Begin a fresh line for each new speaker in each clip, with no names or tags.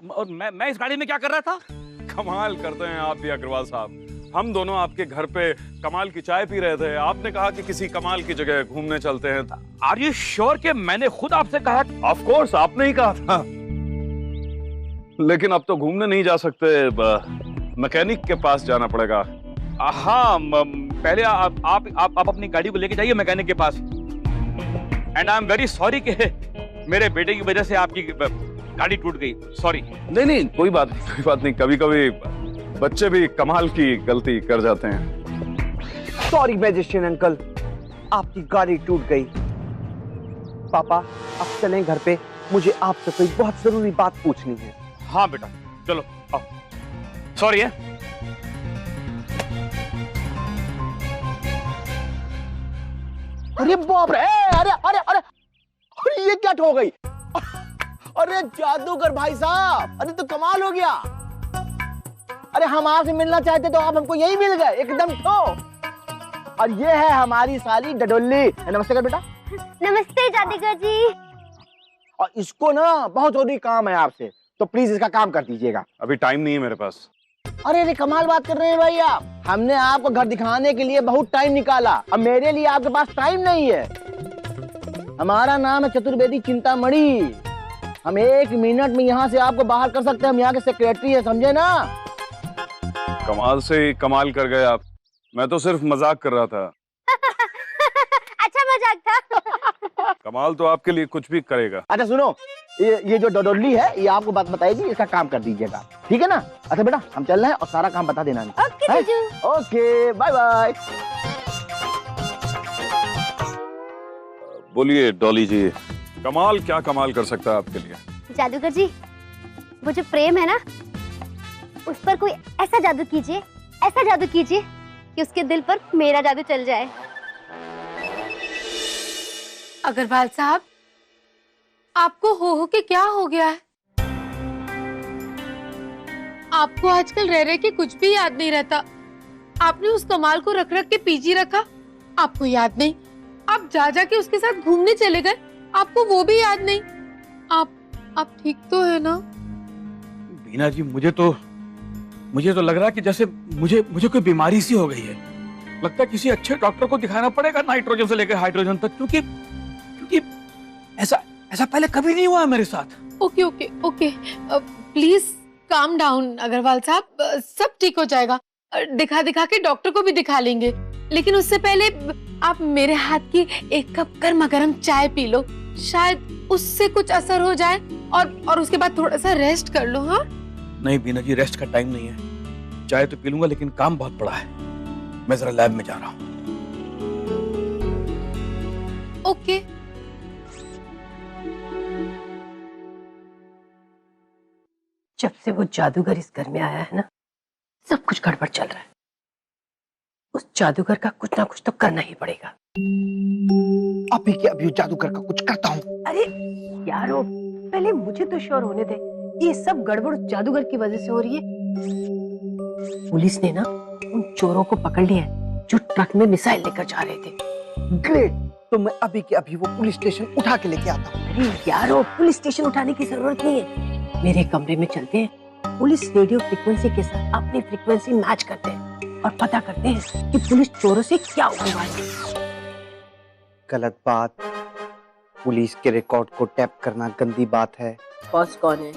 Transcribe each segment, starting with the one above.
और मैं इस गाड़ी में क्या कर रहा था?
कमाल करते हैं आप भी अग्रवाल साहब। हम दोनों आपके घर पे कमाल की चाय पी रहे थे, आपने कहा कि किसी कमाल की जगह घूमने चलते हैं।
आर यू श्योर कि मैंने खुद आपसे कहा?
ऑफ कोर्स आपने ही कहा था, लेकिन अब तो घूमने नहीं जा सकते, मैकेनिक के पास जाना पड़ेगा।
हाँ, पहले आप अपनी गाड़ी को लेके जाइए मैकेनिक के पास। And I am very sorry कि मेरे बेटे की वजह से आपकी गाड़ी टूट गई। सॉरी।
नहीं, कोई बात नहीं। कभी कभी बच्चे भी कमाल की गलती कर जाते हैं।
सॉरी मैजिशियन अंकल, आपकी गाड़ी टूट गई। पापा अब चलें घर पे, मुझे आपसे कोई बहुत जरूरी बात पूछनी है।
हाँ बेटा चलो आओ। सॉरी है।
अरे बाप रे, अरे अरे अरे अरे ये क्या हो गई? अरे जादूगर भाई साहब, अरे तो कमाल हो गया। अरे हम आपसे मिलना चाहते तो आप हमको यही मिल गए एकदम तो। और ये है हमारी साली डडोली। नमस्ते कर बेटा।
नमस्ते जादूगर जी।
और इसको ना बहुत जरूरी काम है आपसे, तो प्लीज इसका काम कर दीजिएगा।
अभी टाइम नहीं है मेरे पास।
अरे कमाल बात कर रहे हैं भाई आप। हमने आपको घर दिखाने के लिए बहुत टाइम निकाला, अब मेरे लिए आपके पास टाइम नहीं है। हमारा नाम है चतुर्वेदी चिंतामणि। हम 1 मिनट में यहाँ से आपको बाहर कर सकते हैं। हम यहाँ के सेक्रेटरी है, समझे ना?
कमाल से कमाल कर गए आप। मैं तो सिर्फ मजाक कर रहा था।
अच्छा मजाक था।
कमाल तो आपके लिए कुछ भी करेगा।
अच्छा सुनो, ये जो डोडोली है ये आपको बात बताएगी, इसका काम कर दीजिएगा, ठीक है ना? अच्छा बेटा हम चल रहे हैं और सारा काम बता देना।
ओके जीजू।
Okay bye bye.
बोलिए डॉली जी, कमाल क्या कमाल कर सकता है आपके लिए?
जादूगर जी, वो जो प्रेम है ना, उस पर कोई ऐसा जादू कीजिए कि उसके दिल पर मेरा जादू चल जाए।
अग्रवाल साहब, आपको हो के क्या हो गया है? आपको आजकल रह रहे के कुछ भी याद नहीं रहता। आपने उस कमाल को रख रख के पीजी रखा, आपको याद नहीं। आप जा के उसके साथ घूमने चले गए, आपको वो भी याद नहीं। आप ठीक तो है ना?
बीना जी, मुझे तो लग रहा है कि जैसे मुझे कोई बीमारी सी हो गई है। लगता है किसी अच्छे डॉक्टर को दिखाना पड़ेगा, नाइट्रोजन से लेकर हाइड्रोजन तक, क्योंकि ऐसा पहले कभी नहीं हुआ मेरे साथ।
Okay please calm down Agarwal साहब, सब ठीक हो जाएगा। दिखा के डॉक्टर को भी दिखा लेंगे, लेकिन उससे पहले आप मेरे हाथ की 1 कप गर्मा गर्म चाय पी लो, शायद उससे कुछ असर हो जाए। और उसके बाद थोड़ा सा रेस्ट कर लो। हाँ
नहीं बीना जी, रेस्ट का टाइम नहीं है। चाय तो पी लूंगा, लेकिन काम बहुत बड़ा है। मैं जरा लैब में जा रहा हूँ।
ओके।
जब से वो जादूगर इस घर में आया है ना, सब कुछ गड़बड़ चल रहा है। उस जादूगर का कुछ ना कुछ तो करना ही पड़ेगा।
अभी के अभी जादूगर का कुछ करता हूँ।
अरे यारो, पहले मुझे तो श्योर होने दे, ये सब गड़बड़ जादूगर की वजह से हो रही है। पुलिस ने ना उन चोरों को पकड़ लिया है जो ट्रक में मिसाइल लेकर जा रहे थे।
ग्रेट, तो मैं अभी के अभी वो पुलिस स्टेशन उठा के लेके आता हूँ।
अरे यारो, पुलिस स्टेशन उठाने की जरूरत नहीं है, मेरे कमरे में चलते हैं। पुलिस रेडियो फ्रीक्वेंसी के साथ अपनी फ्रीक्वेंसी मैच करते हैं और पता करते हैं कि पुलिस चोरों से क्या उम्मीद है।
गलत बात, पुलिस के रिकॉर्ड को टैप करना गंदी बात है।
बॉस कौन है?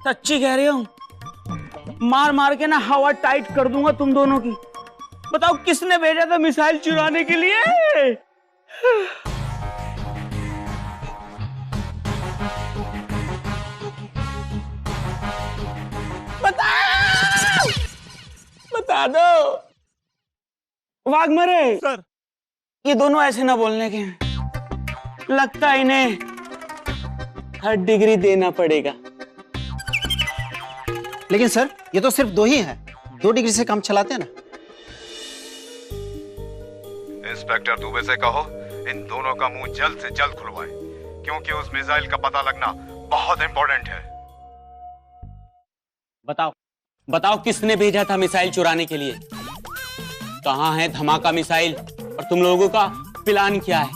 सच्ची कह रही हूँ, मार के ना हवा टाइट कर दूंगा तुम दोनों की। बताओ किसने भेजा था मिसाइल चुराने के लिए? बता दो। वाघ मरे
सर
ये दोनों ऐसे ना बोलने के हैं। लगता है इन्हें 3rd डिग्री देना पड़ेगा।
लेकिन सर ये तो सिर्फ 2 ही हैं, 2 डिग्री से काम चलाते हैं ना।
इंस्पेक्टर दुबे से कहो इन दोनों का मुंह जल्द से जल्द खुलवाए, क्योंकि उस मिसाइल का पता लगना बहुत इंपॉर्टेंट है।
बताओ बताओ किसने भेजा था मिसाइल चुराने के लिए? कहाँ है धमाका मिसाइल और तुम लोगों का प्लान क्या है?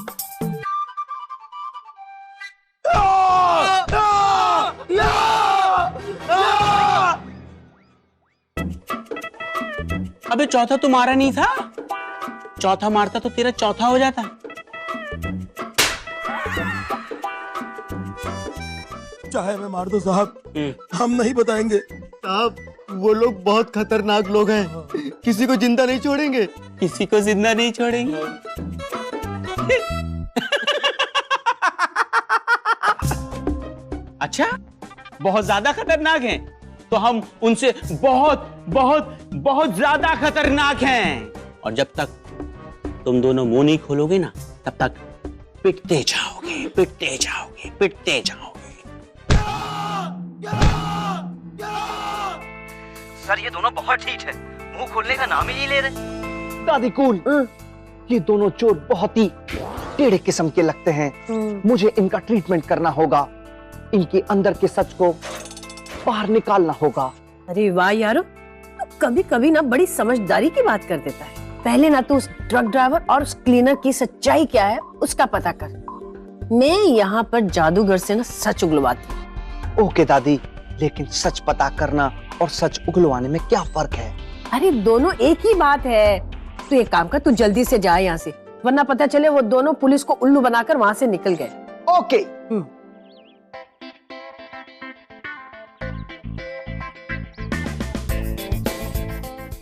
अबे चौथा तुम्हारा नहीं था? चौथा मारता तो तेरा चौथा हो जाता।
चाहे मैं मार दो साहब, हम नहीं बताएंगे साहब। वो लोग बहुत खतरनाक लोग हैं, किसी को जिंदा नहीं छोड़ेंगे।
किसी को जिंदा नहीं छोड़ेंगे। अच्छा, बहुत ज्यादा खतरनाक हैं, तो हम उनसे बहुत बहुत बहुत ज्यादा खतरनाक हैं। और जब तक तुम दोनों मुंह नहीं खोलोगे ना, तब तक पिटते जाओगे, पिटते जाओगे, पिटते जाओगे।
सर ये दोनों बहुत ठीक है, मुंह खोलने का नाम ही नहीं ले रहे।
दादी कूल, ये दोनों चोर बहुत ही टेढ़े किस्म के लगते हैं। मुझे इनका ट्रीटमेंट करना होगा, इनके अंदर के सच को बाहर निकालना होगा।
अरे वाह यारो, तू कभी कभी ना बड़ी समझदारी की बात कर देता है। पहले ना तू उस ट्रक ड्राइवर और उस क्लीनर की सच्चाई क्या है उसका पता कर। मैं यहाँ पर जादूगर से ना सच उगलवाती हूँ।
ओके दादी, लेकिन सच पता करना और सच उगलवाने में क्या फर्क है?
अरे दोनों एक ही बात है। तू एक काम कर, तू जल्दी से जा यहाँ से, वरना पता चले वो दोनों पुलिस को उल्लू बनाकर वहाँ से निकल गए।
ओके।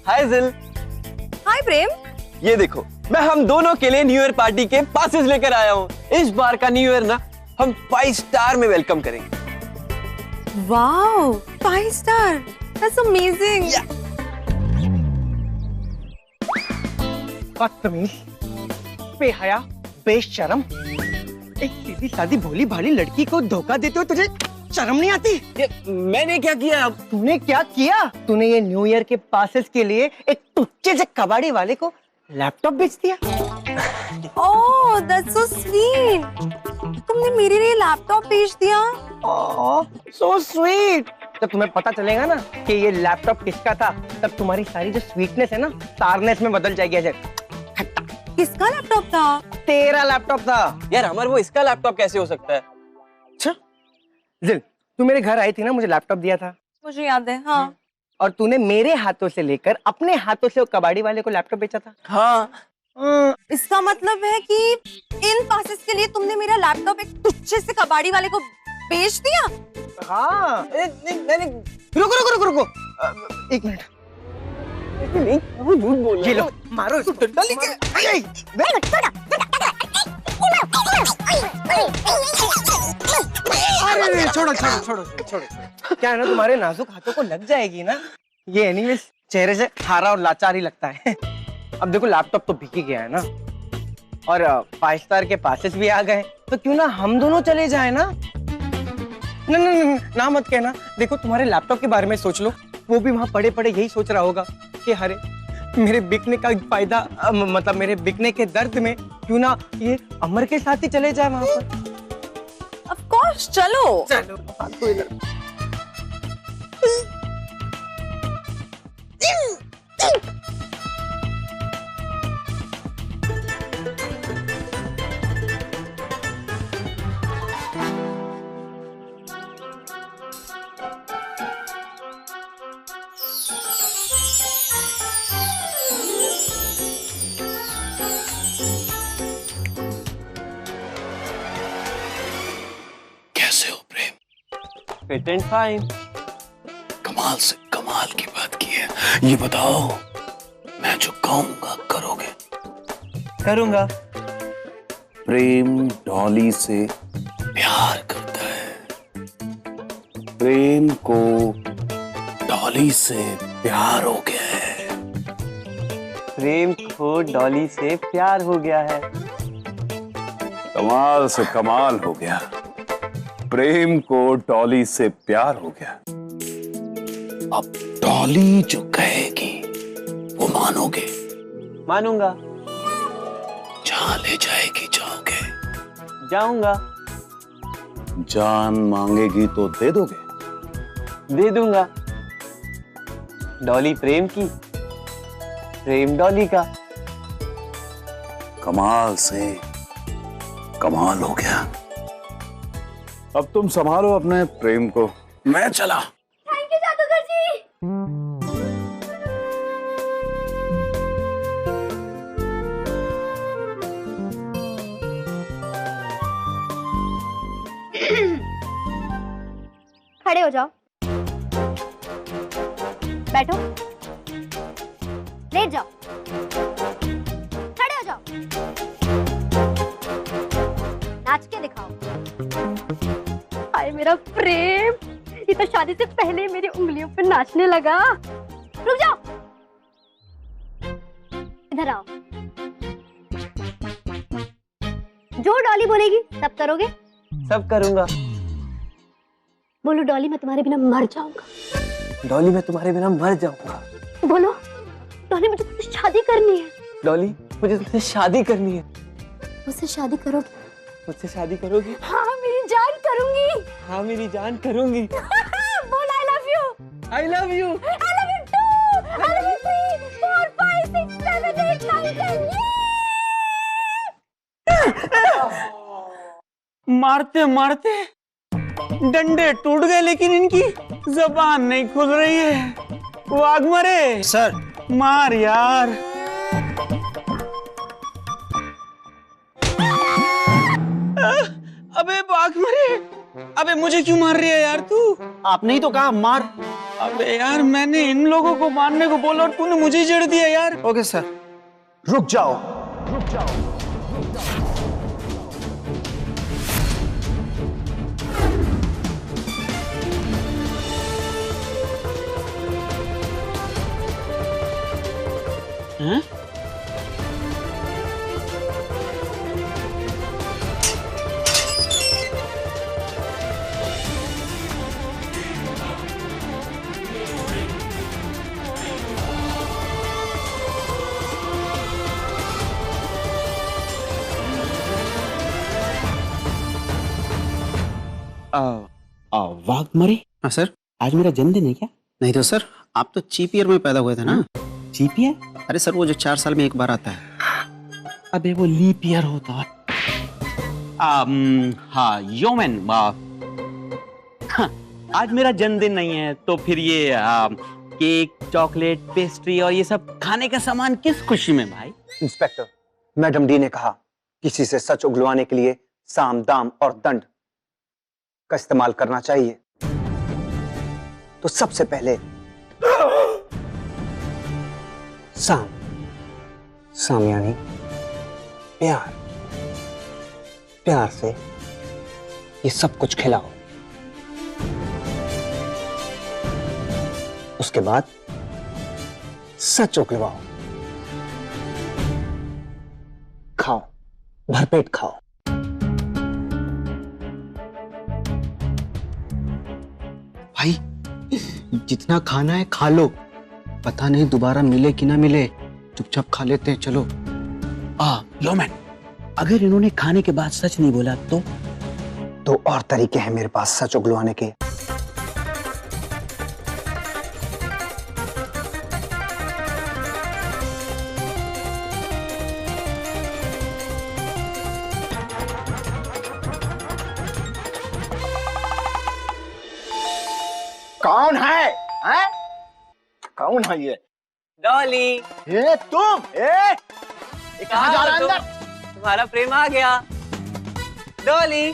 हाय जिल।
हाय प्रेम।
ये देखो, मैं हम दोनों के लिए न्यू ईयर पार्टी के पासेस लेकर आया हूँ। इस बार का न्यू ईयर ना हम 5 स्टार में वेलकम करेंगे।
Wow, 5 star, that's amazing.
बदतमीज, बेहया, बेशरम, एक सीधी सादी भोली भाली लड़की को धोखा देते हो, तुझे शर्म नहीं आती?
ये मैंने क्या किया? अब
तूने क्या किया? तूने ये न्यू ईयर के पासेस के लिए एक टुच्चे से कबाड़ी वाले को लैपटॉप बेच दिया।
ओह, दैट्स सो स्वीट। तुमने मेरे लिए लैपटॉप बेच दिया।
ओह, सो स्वीट। जब तुम्हें पता चलेगा ना कि ये लैपटॉप किसका था, तब तुम्हारी सारी जो स्वीटनेस है ना, सारनेस में बदल जाएगी। अजय,
किसका लैपटॉप था?
तेरा लैपटॉप था।
यार अमर, वो इसका लैपटॉप कैसे हो सकता है?
अच्छा जिल, तू मेरे घर आई थी ना, मुझे लैपटॉप दिया था।
मुझे याद है, हाँ।
और तूने मेरे हाथों से लेकर अपने हाथों से वो कबाड़ी वाले को लैपटॉप बेचा था।
हाँ।
इसका मतलब है कि इन पासेस के लिए तुमने मेरा लैपटॉप एक तुच्छे से कबाड़ी वाले को बेच दिया।
हाँ। रुको रुको रुको रुको, एक मिनट। नहीं, झूठ बोल रहा है। ये लो, मारो इसको डंडा लेके। अरे छोड़ो छोड़ो छोड़ो छोड़ो। क्या है ना, तुम्हारे नाजुक हाथों को लग जाएगी ना। ये एनीवेज चेहरे से हारा और लाचार ही लगता है। अब देखो, लैपटॉप तो बिक ही गया है ना, और 5 स्टार के पासेस भी आ गए, तो क्यों ना हम दोनों चले जाए ना। ना ना ना, ना मत कहना। देखो, तुम्हारे लैपटॉप के बारे में सोच लो, वो भी वहां पड़े पड़े यही सोच रहा होगा कि अरे मेरे बिकने का फायदा, मतलब मेरे बिकने के दर्द में क्यों ना ये अमर के साथ ही चले जाए वहां पर।
ऑफ कोर्स, चलो
चलो।
कैसे हो प्रेम?
Fit and fine.
कमाल से कमाल की बात की है। ये बताओ, मैं जो कहूंगा करोगे?
करूंगा।
प्रेम डॉली से प्यार करता है। प्रेम को डॉली से प्यार हो गया है।
प्रेम को डॉली से प्यार हो गया है।
कमाल से कमाल हो गया। प्रेम को डॉली से प्यार हो गया।
अब डॉली जो कहेगी वो मानोगे?
मानूंगा।
जहां ले जाएगी जाओगे?
जाऊंगा।
जान मांगेगी तो दे दोगे?
दे दूंगा। डॉली प्रेम की, प्रेम डॉली का।
कमाल से कमाल हो गया। अब तुम संभालो अपने प्रेम को।
मैं चला।
थैंक यू जादूगर जी। खड़े हो जाओ, बैठो, लेट जाओ, खड़े हो जाओ, नाच के दिखाओ। हाय मेरा प्रेम, ये तो शादी से पहले मेरी उंगलियों पे नाचने लगा। रुक जाओ, इधर आओ। जो डॉली बोलेगी सब करोगे?
सब करूंगा।
बोलो डॉली मैं तुम्हारे बिना मर जाऊंगा।
डॉली मैं तुम्हारे बिना मर जाऊंगा।
बोलो डॉली मुझे तुझसे शादी करनी है।
डॉली मुझे तुझसे शादी करनी है।
मुझसे शादी करोगी?
मुझसे शादी करोगी?
हाँ मेरी जान करूंगी।
हाँ मेरी जान करूंगी।
बोल I love you.
I love you.
I love you too. I love you 3, 4, 5, 6, 7, 8, 9, 10.
मारते मारते डंडे टूट गए, लेकिन इनकी जबान नहीं खुल रही है। वाघमरे
सर
मार यार। अबे वाघमरे, अबे मुझे क्यों मार रही है यार तू?
आपने ही तो कहा मार।
अबे यार मैंने इन लोगों को मारने को बोला और तूने मुझे ही जड़ दिया यार।
Okay sir.
रुक जाओ।
हैं?
वाघमरे। हाँ सर।
आज मेरा जन्मदिन है क्या?
नहीं तो सर, आप तो चीप ईयर में पैदा हुए थे ना।
Cheap year?
अरे सर वो जो 4 साल में एक बार आता है।
अबे वो लीप ईयर होता है। हाँ योमन, हाँ, आज मेरा जन्मदिन नहीं है तो फिर ये केक, चॉकलेट, पेस्ट्री और ये सब खाने का सामान किस खुशी में भाई?
इंस्पेक्टर, मैडम डी ने कहा किसी से सच उगलवाने के लिए साम, दाम और दंड का इस्तेमाल करना चाहिए। तो सबसे पहले साम, साम यानी प्यार, प्यार से ये सब कुछ खिलाओ। उसके बाद सच उगलवाओ, खाओ, भरपेट खाओ।
भाई जितना खाना है खा लो, पता नहीं दोबारा मिले कि ना मिले, चुपचाप खा लेते हैं। चलो।
योमन, अगर इन्होंने खाने के बाद सच नहीं बोला
तो और तरीके हैं मेरे पास सच उगलवाने के।
कौन है? हैं? कौन है ये?
डॉली,
ये तुम? ये कहाँ जा रहा है अंदर?
तुम्हारा प्रेम आ गया। डॉली,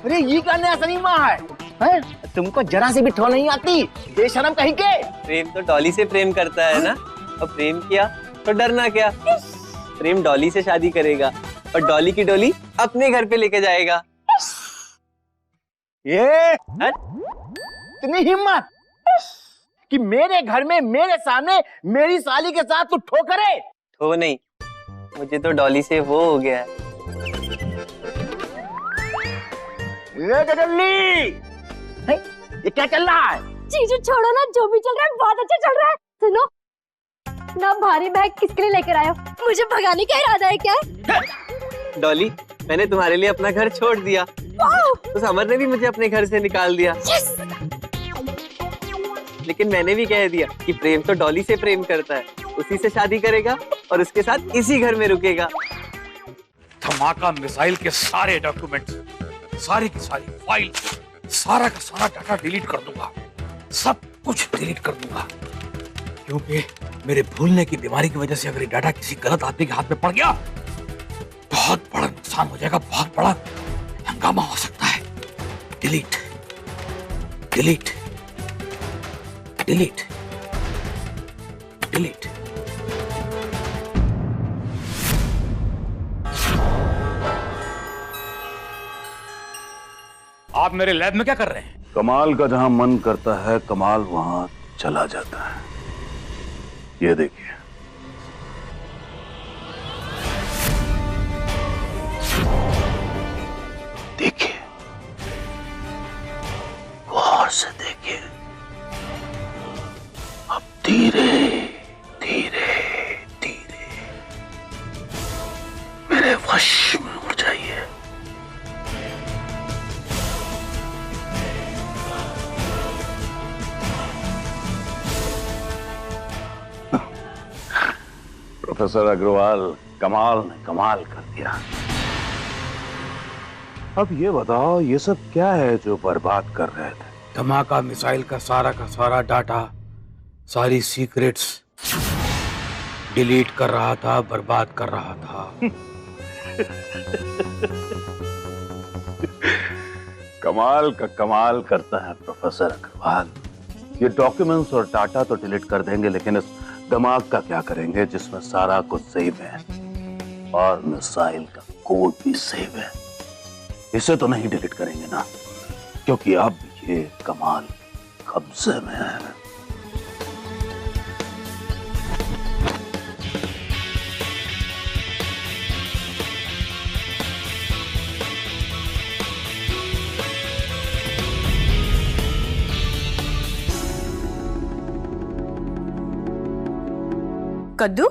अरे ये क्या नया सनीमा है? हैं? तुमको जरा से भी ठोल नहीं आती, बेशरम कहीं के।
प्रेम तो डॉली से प्रेम करता है ना, और प्रेम किया तो डरना क्या। प्रेम डॉली से शादी करेगा और डॉली की डोली अपने घर पे लेके जाएगा।
ये इतनी हिम्मत कि मेरे घर में मेरे सामने मेरी साली के साथ तू ठोकरे।
ठो नहीं, मुझे तो डॉली से वो हो गया है।
ये क्या चल रहा है?
जीजू छोड़ो ना, जो भी चल रहा है बहुत अच्छा चल रहा है। सुनो ना, भारी बैग किसके लिए लेकर आए हो? मुझे भगाने का इरादा है क्या?
डॉली, मैंने तुम्हारे लिए अपना घर छोड़ दिया, तो समर ने भी मुझे अपने घर से निकाल दिया। लेकिन मैंने भी कह दिया कि प्रेम तो डॉली से प्रेम करता है, उसी से शादी करेगा और उसके साथ इसी घर में रुकेगा।
धमाका मिसाइल के सारे डॉक्यूमेंट्स, सारी की सारी फाइल, सारा का सारा डाटा डिलीट कर दूंगा, सब कुछ डिलीट कर दूंगा, क्योंकि मेरे भूलने की बीमारी की वजह से अगर ये डाटा किसी गलत आदमी के हाथ में पड़ गया, बहुत बड़ा नुकसान हो जाएगा, बहुत बड़ा हंगामा हो सकता है। Delete, delete, delete, delete. आप मेरे लैब में क्या कर रहे हैं?
कमाल का जहां मन करता है कमाल वहां चला जाता है। ये देखिए,
देखिए, गौर से देखिए। अब धीरे धीरे धीरे मेरे वश में उड़ जाइए।
प्रोफेसर अग्रवाल, कमाल ने कमाल कर दिया। अब ये बताओ, ये सब क्या है जो बर्बाद कर रहे थे?
धमाका मिसाइल का सारा डाटा, सारी सीक्रेट्स डिलीट कर रहा था, बर्बाद कर रहा था।
कमाल का कमाल करता है प्रोफेसर अग्रवाल। ये डॉक्यूमेंट्स और डाटा तो डिलीट कर देंगे, लेकिन इस दिमाग का क्या करेंगे जिसमें सारा कुछ सेव है और मिसाइल का कोड भी सेव है? इसे तो नहीं डिलीट करेंगे ना, क्योंकि अब ये कमाल कब्जे में है।
कद्दू,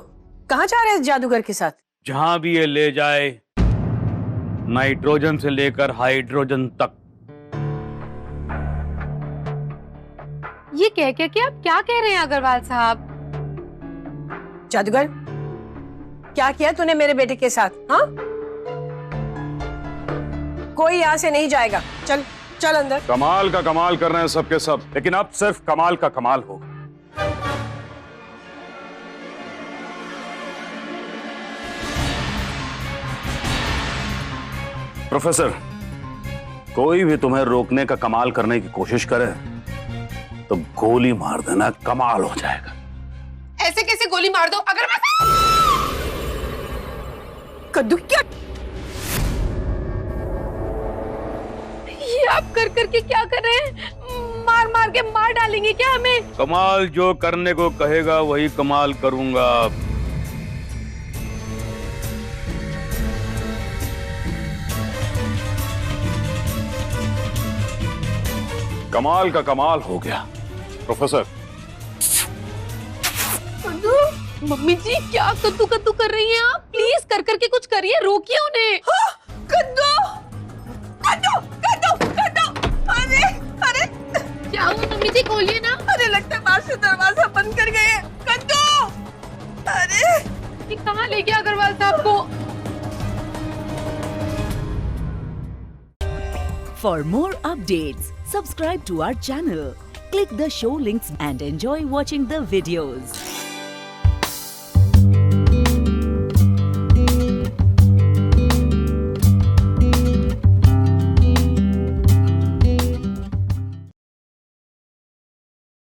कहाँ जा रहे हैं जादूगर के साथ?
जहां भी ये ले जाए, नाइट्रोजन से लेकर हाइड्रोजन तक।
ये कह के आप क्या कह रहे हैं अग्रवाल साहब?
जादूगर, क्या किया तूने मेरे बेटे के साथ? हाँ, कोई यहाँ से नहीं जाएगा। चल चल अंदर।
कमाल का कमाल कर रहे हैं सबके सब, लेकिन अब सिर्फ कमाल का कमाल होगा। प्रोफेसर, कोई भी तुम्हें रोकने का कमाल करने की कोशिश करे तो गोली मार देना, कमाल हो जाएगा।
ऐसे कैसे गोली मार दो? अगर मैं
कद्दू, क्या
ये आप कर करके क्या कर रहे हैं? मार मार के मार डालेंगे क्या हमें?
कमाल जो करने को कहेगा वही कमाल करूंगा।
कमाल का कमाल हो गया प्रोफेसर।
कद्दू, मम्मी जी क्या कद्दू कद्दू कर रही हैं आप? प्लीज कर करके कुछ करिए, रोकिए उन्हें।
कद्दू, कद्दू, कद्दू, कद्दू, अरे अरे
क्या हुआ मम्मी जी? खोलिए ना।
अरे लगता है बाहर से दरवाजा बंद कर गए हैं। कद्दू, अरे
ये कहाँ ले गया अग्रवाल साहब को?
For more updates, subscribe to our channel, click the show links and enjoy watching the videos.